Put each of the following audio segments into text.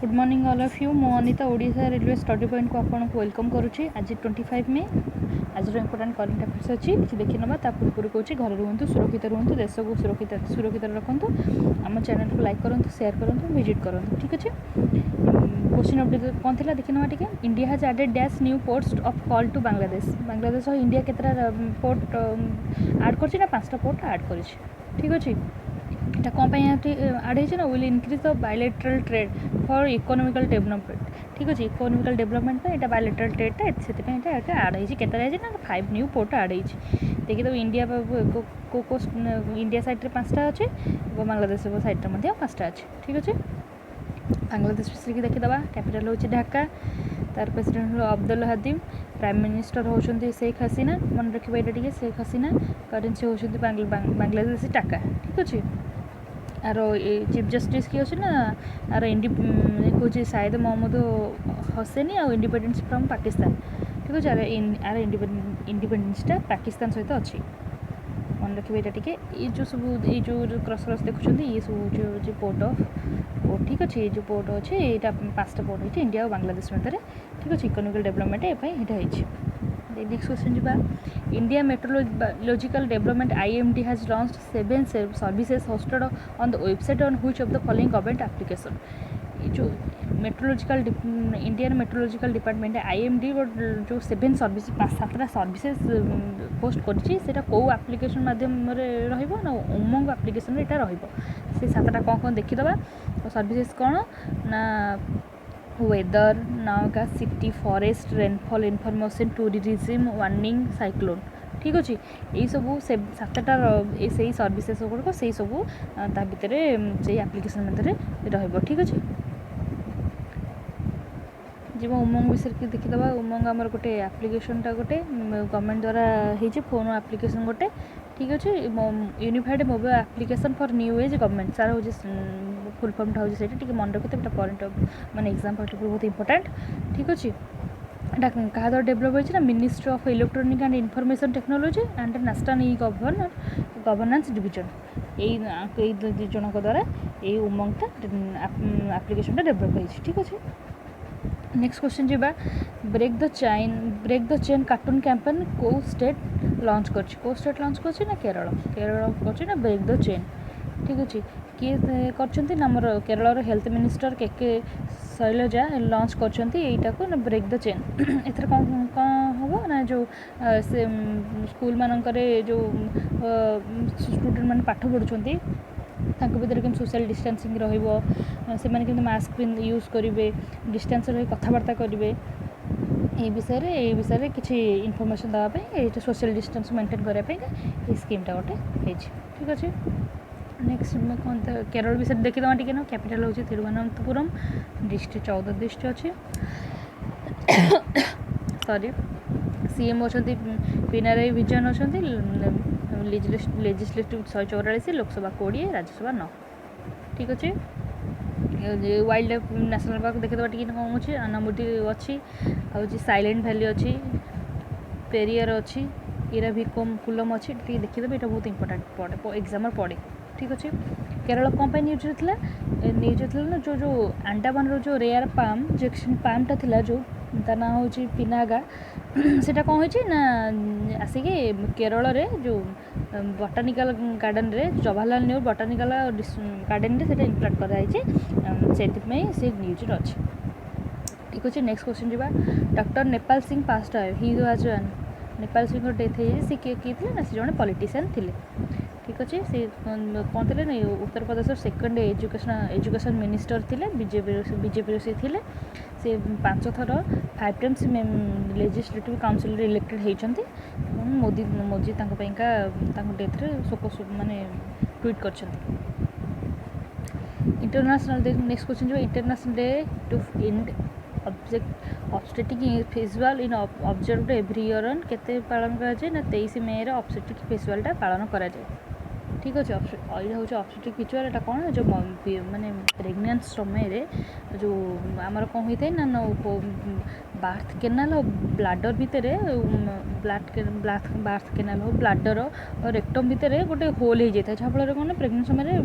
Good morning all of you. मो Anita Odisha railway study point को आपको वेलकम करुच्ची। आज 25 मे आज इंपोर्टाट करेन्ट अफेयर्स अच्छी किसी देखी ना पूर्व कहूँ घर रुहतु सुरक्षित रुहतु देश को सुरक्षित रखु आम चैनल को लाइक करूँ शेयर करूँ विजिट करूँ ठीक अच्छे। क्वेश्चन अपडेट कौन थी देखी ना टे India has added dash new ports of call to Bangladesh India केतटा पोर्ट आड कर 5टा पोर्ट आड कर ठीक अच्छे। এটা कौन आड होना will increase the bilateral trade for economical development ठीक अच्छे। इकोनॉमिकल डेवलपमेंट ये बायलेटरल ट्रेडटा से आड होता ना 5 न्यू पोर्ट आड होती देखिए। तो इंडिया को इंडिया साइड 5टा अच्छे और बांग्लादेश साइड 5टा अच्छे ठीक अच्छे। बांग्लादेश विषय देखीदा कैपिटल हूँ ढाका तार प्रेसिडेंट अब्दुल हदीम प्राइम मिनिस्टर होती शेख हसीना मन रखिए ये शेख हसीना करेन्सी होती बांग्लादेशी टाका ठीक अच्छे। आर चीफ जस्टिस किए अच्छे ना आर हूँ शायद मोहम्मद हसैनी और इंडिपेंडेंस फ्रॉम पाकिस्तान ठीक अच्छे। आर इंडिपेंडेंसटा पाकिस्तान सहित अच्छी मन रखिए ये ये जो सब ये जो क्रस देखुं ये सब हूँ पोर्ट ऑफ पोर्ट ठीक अच्छे। ये जो पोर्ट अच्छे यहाँ 5टा पोर्ट होती इंडिया और बांग्लादेश मध्य ठीक अच्छे। इकोनॉमिकल डेवलपमेंट ये नेक्स्ट क्वेश्चन जी India meteorological development IMD has launched 7 services hosted on the website on which of the following government application. जो meteorological Indian meteorological department IMD जो 7 सर्विस 7टा सर्विसेज पोस्ट कर कौ एप्लिकेशन मध्यम ना उमंग application यहाँ रे 7टा कौन देखीदा सर्विसेज कौन ना weather nowcast city forecast rainfall information tourism warning cyclone ठीक अच्छे। यही सब 7टा से सर्विसेस गुड़क से सब भितर से एप्लिकेशन मध्य ठीक अच्छे। जी उमंग विषय की देखीदा उमंग आमर गोटे एप्लिकेशनटा गोटे गवर्नमेंट द्वारा होती फोन एप्लिकेशन गोटे ठीक अच्छे। Unified mobile application for new age government सारा हूँ फुल फॉर्मटा हूँ से मन रखते करेन्ट माने एग्जाम पॉइंट बहुत इंपोर्टेंट ठीक अच्छे। क्या द्वारा डेभलप होना ministry of electronic and information technology and national e governance division यही दु जन द्वारा ये उमंगटा एप्लिकेशनटा डेभलप होती ठीक अच्छे। नेक्स्ट क्वेश्चन जी break the chain cartoon campaign को स्टेट लॉन्च कर ना केरल कर ब्रेक द चेन ठीक अच्छे। किए कर केरल हेल्थ मिनिस्टर के शैलजा लॉन्च कर ना ब्रेक द चेन एथर कौन हम ना जो से स्कूल मानक जो स्टूडेंट मैंने पाठ पढ़ुंट भर के सोशल डिस्टेंसिंग से मास्क यूज करेंगे डिस्टेंस रही कथबार्ता करेंगे ये विषय किसी इनफॉरमेशन देवाई सोशल डिस्टेंस मेंटेन करने स्कीमटा गोटे ठीक अच्छे। नेक्स्ट कौन केरल विषय देखीदा टे ना कैपिटल हूँ तिरुवनंतपुरम डिस्ट्रिक्ट 14 डिस्ट्रिक्ट अच्छे सॉरी CM अच्छा पिनाराई विजयन अच्छा लेजिस्लेटिव 144 लोकसभा 20 राज्यसभा 9 ठीक अच्छे। वाइल्ड लाइफ नेशनल पार्क देखीदा टे कौन अच्छे अनामुदी अच्छी हूँ साइलेंट वैली अच्छी पेरियर अच्छी इराभिकोम कुलम अच्छी देखीदेवे यहाँ बहुत इंपोर्टेंट पड़े एग्जाम पड़े ठीक अच्छे। केरल कौन न्यूज ना जो अंडमान जो रेयर पाम जेक्शन पामटा थिला जो तार ना हूँ पिनागा सेटा कौन होची ना आसिक केरल रे जो बटानिकल गार्डन रे जवाहरलाल नेहरू बटानिकल गार्डन रे सेटा इम्प्लांट कराई से न्यूज अच्छे ठीक अच्छे। नेक्स्ट क्वेश्चन जी doctor Nepal Singh past he was Nepal Singh death हो किए ना से जड़े पॉलिटिशियन थे ठीक अच्छे। से कौन थे ना Uttar Pradesh second education minister थे बीजेपी से थे से 5 थर 5 टाइम्स लेजिस्लेटिव काउंसिल इलेक्टेड होती मोदी डेथ रे शोक माने ट्वीट कर इंटरनेशनल। नेक्स्ट क्वेश्चन जो international day to end obstetric fistula is observed every year केते पालन करा जाए ना 23 मे रे ऑब्स्टेटिक फेस्टिवलटा पालन करा जाए ठीक अच्छे यहाँ हूँ ऑब्स्टेट्रिक फिचर एटा कौन जो माने प्रेगनेंस समय जो आमर कौन होता है ना बार्थ केनाल और ब्लाडर भितर बार्थ केनाल हो ब्लाडर और रेक्टम भितर गोटे होल हो जाता है जहाँफल कौन प्रेगनेंट समय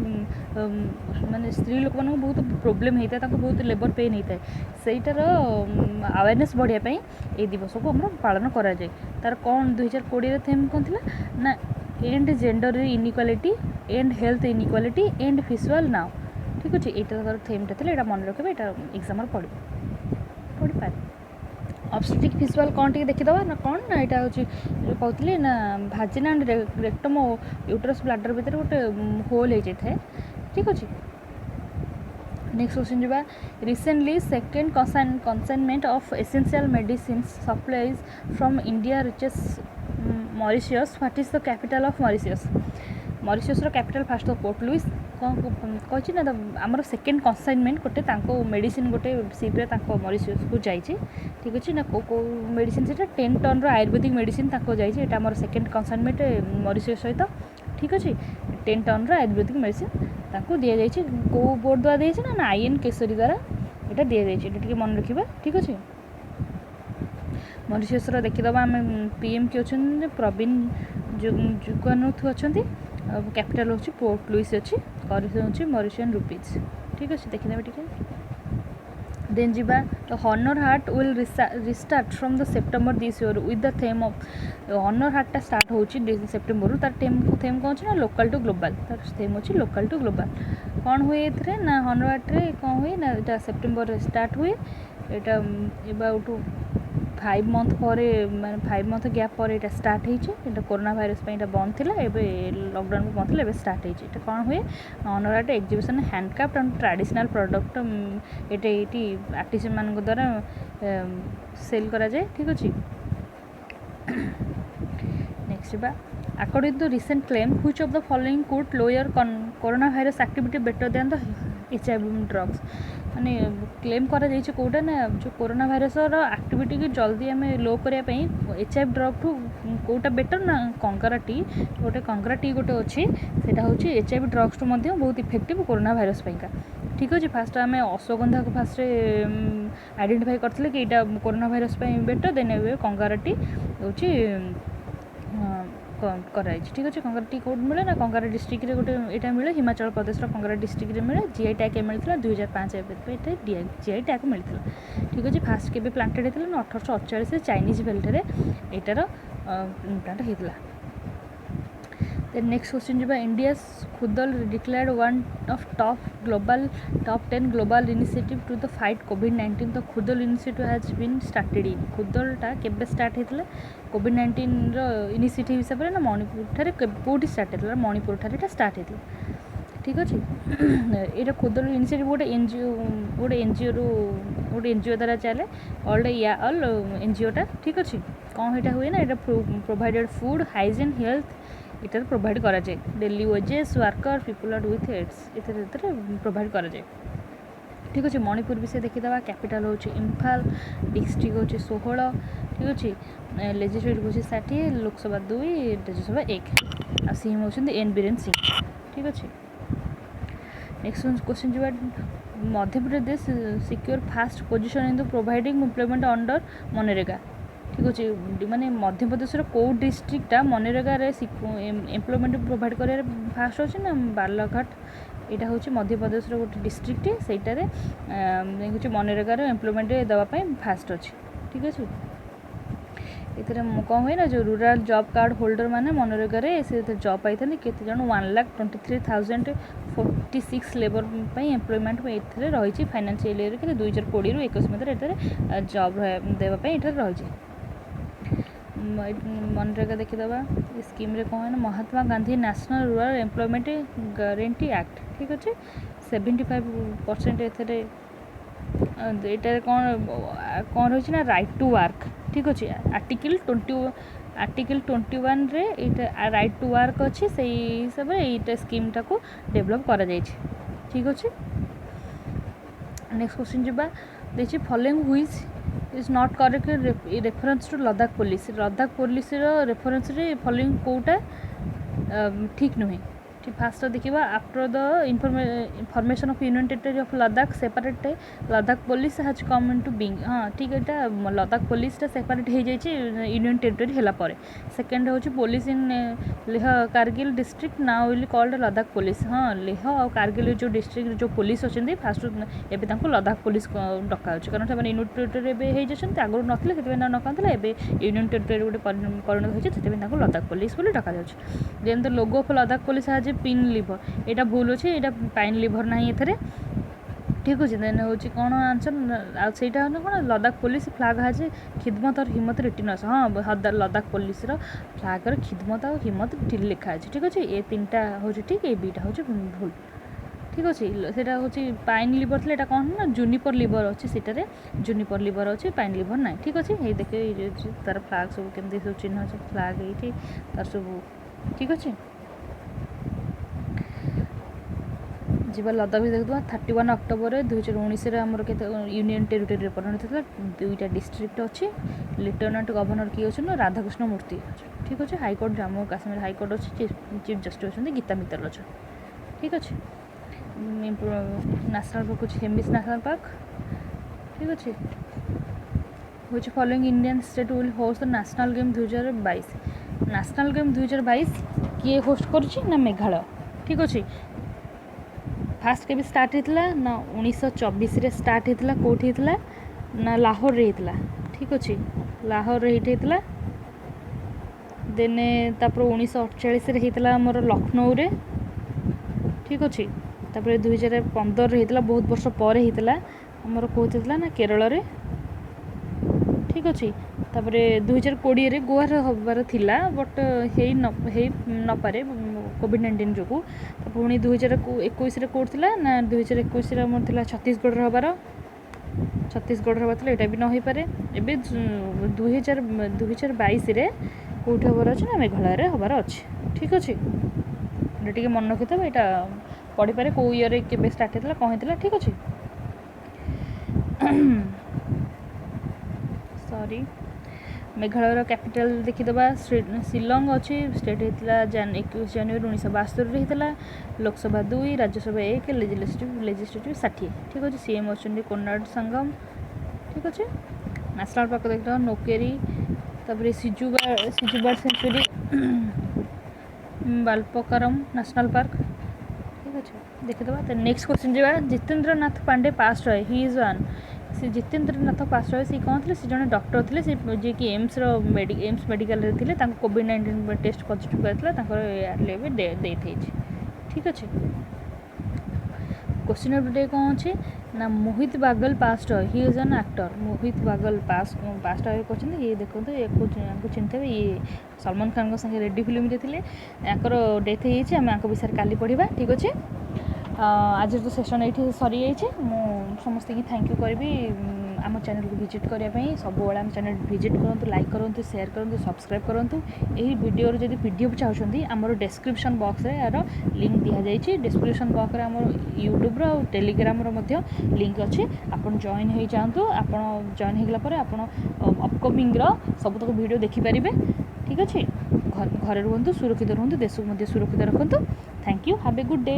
माने स्त्री लोक मानक बहुत प्रोब्लेम होता है बहुत लेबर पेन होता है सहीटार अवेयरनेस बढ़ापी ये दिवस को आम पालन कराए तार कौन 2020 थीम कौन थी ना and gender inequality and health inequality and fiscal now ठीक अच्छे यहाँ थीमटा थी यहाँ मन रखिए यहाँ एग्जाम पढ़ पाए ऑब्स्टेट्रिक फिजुअल कौन टी देखीदे ना कौन ना यहाँ हूँ कहते ना vagina and rectum uterus bladder भितर गोटे होल हो जाए ठीक अच्छे नेक्स्ट क्वेश्चन जावा recently second consignment of essential medicine supplies from India reaches Mauritius what is the capital of Mauritius Mauritius capital first तो पोर्ट लुइस कौन ना आमर सेकेंड कंसाइनमेंट गोटे मेडिसिन गोटे सीप्रे मॉरिशस को जाइए ठीक अच्छे ना को मेडिसिन से 10 टन आयुर्वेदिक मेडिसिन जाइए आमर सेकेंड कंसाइनमेंट मॉरिशस सहित ठीक अच्छे 10 टन आयुर्वेदिक मेडिसिन दि जाइए कौ बोर्ड द्वारा दिए ना आईएन केसरी द्वारा यहाँ दि जाइए मन रखा ठीक अच्छे मॉरिशस देखीदे आम पीएम किए अच्छे प्रवीण जुगनौथ अच्छा कैपिटल हूँ पोर्ट लुइस अच्छी करेंसी हूँ मॉरिशियन रुपीज ठीक अच्छे देखीदे टी देन जीवा the honour heart will restart from the September this year with the theme of honour हार्टा स्टार्ट हो सेप्टेम्बर तार थीम कौन ना लोकल टू ग्लोबल तार थीम अच्छी लोकल टू ग्लोबल कौन हुए ना हॉनर हार्ट कौन हुए ना यहाँ सेप्टेम्बर स्टार्ट हुए यहाँ एबाउट 5 मंथ पर मैं 5 मंथ गैप पर यहाँ स्टार्ट हो कोरोना भाइरस बंद थी लॉकडाउन में बंद थी स्टार्ट होता कौन हुए Hunar Haat exhibition handcraft and traditional product ये आर्टिस्ट मान द्वारा सेल करा जाए ठीक अच्छे नेक्स्ट बा according to recent claim which of the following could lower corona virus activity better than the HIV drugs माने क्लेम करा जाइए कौटा ना जो कोरोना भाइरस एक्टिविटी की जल्दी आम लो करने HIV ड्रग ठू कौटा बेटर ना कंकरा टी गोटे कंकरा टी गोटे अच्छी से हूँ HIV ड्रग्स टू बहुत इफेक्टिव कोरोना भाइरस पाइका ठीक अच्छे फास्ट आम अश्वगंधा को फास्ट आइडेंटिफाई करते कि यहाँ कोरोना भाइरस बेटर देन ए कंकरा टी हूँ कराई ठीक अच्छे कंकरा टी कौट मिले ना कंकरा डिस्ट्रिक्ट रे गोटे यहाँ मिले हिमाचल प्रदेश कंकरा डिस्ट्रिक्ट रे मिले GI टैग मिलता 2005 GI टैग मिलता ठीक अच्छे फास्ट के प्लांटेड होता ना 1848 चाइनीज बेल्ट यार प्लांट होता देन नेक्स्ट क्वेश्चन जो इंडिया खुदल declared one of top 10 global initiative to the fight कोविड-19 तो खुदल initiative has been started in खुदलटा केबे स्टार्ट होता कोविड-19 इनिशिएटिव हिसाब से ना मणिपुर ठारे कौटी स्टार्ट होता मणिपुर ठारे स्टार्ट होता ठीक अच्छे ये खुदल इनिशिएटिव गोटे एनजीओ द्वारा चले ऑल एनजीओटा ठीक अच्छे कौन यहाँ हुए ना यहाँ प्रोवाइडेड फूड हाइजीन हेल्थ इधर प्रोवाइड करा जाए daily wages worker people are with aids इधर प्रोवाइड करा जाए ठीक अच्छे मणिपुर विषय देखीदे कैपिटल हूँ इम्फाल डिस्ट्रिक्ट हूँ 16 ठीक अच्छे लेजिस्लेटिव हूँ 60 लोकसभा 2 राज्यसभा 1 आ सीएम होती एन बीरेन सिंह ठीक अच्छे नेक्स्ट क्वेश्चन जो Madhya Pradesh secure first position in providing employment under मनरेगा ठीक अच्छे माने मध्य प्रदेश कौ डिस्ट्रिक्टा मनरेगा एम्प्लॉयमेंट प्रोवाइड कर फास्ट अच्छे ना बालाघाट यहाँ हूँ मध्य प्रदेश गोटे डिस्ट्रिक्ट से हूँ मनरेगा एम्प्लॉयमेंट देवाई फास्ट अच्छे ठीक अच्छे ये कौन हुए ना जो रूराल जॉब कार्ड होल्डर मैंने मनरेगा से जॉब पाई थे केते जन 1,23,046 लेबर एम्प्लॉयमेंट रही फाइनेंशियल ईयर के 2020 ରୁ 21 मध्य जॉब देवाई रही मनरेगा देखीदे स्कीम रे कौन है Mahatma Gandhi national rural employment guarantee act ठीक अच्छे 75% ये कौन रही ना राइट टू वर्क ठीक अच्छे आर्टिकल 21 रे राइट टू वर्क अच्छे से हिसाब से ये स्कीमटा को डेभलप करा जाइए ठीक अच्छे नेक्स्ट क्वेश्चन जो देखिए following which is not correct reference to Ladakh police reference रे फॉलोइंग कोटा ठीक नुहे फास्ट देखा after the information of union territory of Ladakh separate Ladakh police has come into being हाँ ठीक है लद्दाख पुलिसटा सेपरेट हो जाए यूनियन टेरिटरी है सेकेंड हूँ police in Leh Kargil district now will called Ladakh police हाँ लेह और कारगिल जो डिस्ट्रिक्ट जो पुलिस अच्छे फास्ट एवं लद्दाख पुलिस डका कारण से यूनियन टेरिटरी हो आगुरी नथिले से ना नकाला एवं यूनियन टेरिटरी गोटे परिणत होती लद्दाख पुलिस डका then the logo of Ladakh police has pin लिभर यहाँ भूल अच्छे यहाँ पाइन लिभर ना ये ठीक अच्छे देन हूँ कौन आंसर सहीटा कौन लद्दाख पुलिस फ्लाग हाज खिदमत और हिम्मत रिटिन अस हाँ लद्दाख पुलिस फ्लागर खिदमत और हिम्मत लिखाई ठीक अच्छे ये तीनटा हूँ ठीक ये बीटा हूँ भूल ठीक अच्छे से हूँ पाइन लिभर थी कौन ना जूनिपर लिभर अच्छे सीटार जूनिपर लिभर अच्छे पाइन लिभर ना ठीक अच्छे ये देखे तार फ्लाग सब केमती सब चिन्ह फ्लाग ये तार सब ठीक अच्छे जीवा लद्दाख भी देखा 31 अक्टोबर 2019 आमर के यूनियन टेरिटरी परिणत होता दुईटा डिस्ट्रिक्ट अच्छी लेफ्टिनेंट गवर्नर किए अच्छे ना राधाकृष्ण मूर्ति ठीक अच्छे हाईकोर्ट जम्मू काश्मीर हाईकोर्ट अच्छे चीफ जस्टिस अच्छे गीता मित्तल अच्छे ठीक अच्छे नेशनल पार्क अच्छे हेम्बिस नेशनल पार्क ठीक अच्छे which following Indian state will host the national game 2022 national game 2022 किए होस्ट करुच्ची ना मेघालय ठीक अच्छे फास्ट के स्टार्ट होता ना 1924 स्टार्ट होता कौटी होता ना लाहौर रे होता ठीक अच्छे लाहौर रे होता देन तापर 1948 होता आमर लखनऊ रे ठीक अच्छे तापर 2015 होता बहुत वर्ष पर होता आमर कौन होता ना केरल रे ठीक अच्छे तापर 2020 गोवार हबार थिला बट हो पारे कोविड-19 जो पुणी 2021 कौट ना 2021 आमर थिला छत्तीसगढ़ हबार यहाँ भी न हो पारे एवं 2022 कौट हबार अच्छे ना मेघालय हबार अच्छे ठीक अच्छे टे मन रखी था यहाँ पढ़ी पारे कौ ईयर के स्टार्ट होता कौन होता ठीक अच्छे सॉरी मेघालय कैपिटल देखीदे शिलंग अच्छी स्टेट होता 21 जनवरी 1972 होता लोकसभा 2 राज्यसभा 1 लेजिस्लेटिव 60 ठीक अच्छे सीएम अच्छे कोनार्ड संगम ठीक अच्छे नेशनल पार्क देख नोकेरी तापर सिजुबार सेंचुरी बालपकारम नेशनल पार्क ठीक अच्छे देखीदे नेक्स्ट क्वेश्चन जावा जितेंद्र नाथ पांडे पास्ट है ही इज वन से जितेंद्र नाथ पास्ट है सी कौन थे जड़े डॉक्टर थे जी कि एम्स मेडिकल थे कोविड-19 टेस्ट पॉजिटिव करते ठीक अच्छे क्वेश्चन ऑफ डे कौन अच्छे ना Mohit Baghel passed he is an actor Mohit Baghel past question ये देखो चिन्ह ये सलमान खान संगे रेड्डी फिल्म थे डेथ होम विषय काली पढ़ा ठीक अच्छे आज तो सेशन ये सरी जाइए समस्त की थैंक यू करी आम चैनल को विजिट करने सब आम चैनल विजिट करूँ लाइक करूँ शेयर करूँ सब्सक्राइब करूँ यही वीडियो जब पीडीएफ चाहते आमर डिस्क्रिप्शन बॉक्स रे यार लिंक दि जाइए डिस्क्रिप्शन बॉक्स रे आमर यूट्यूब और टेलीग्राम लिंक अच्छे आपन जॉइन हो जातु आप जॉइन होगा आप अपकमिंग सबतक वीडियो देखिपारे ठीक अच्छे घर रुहतु सुरक्षित रुहतु देश को सुरक्षित रखु thank you have a good day.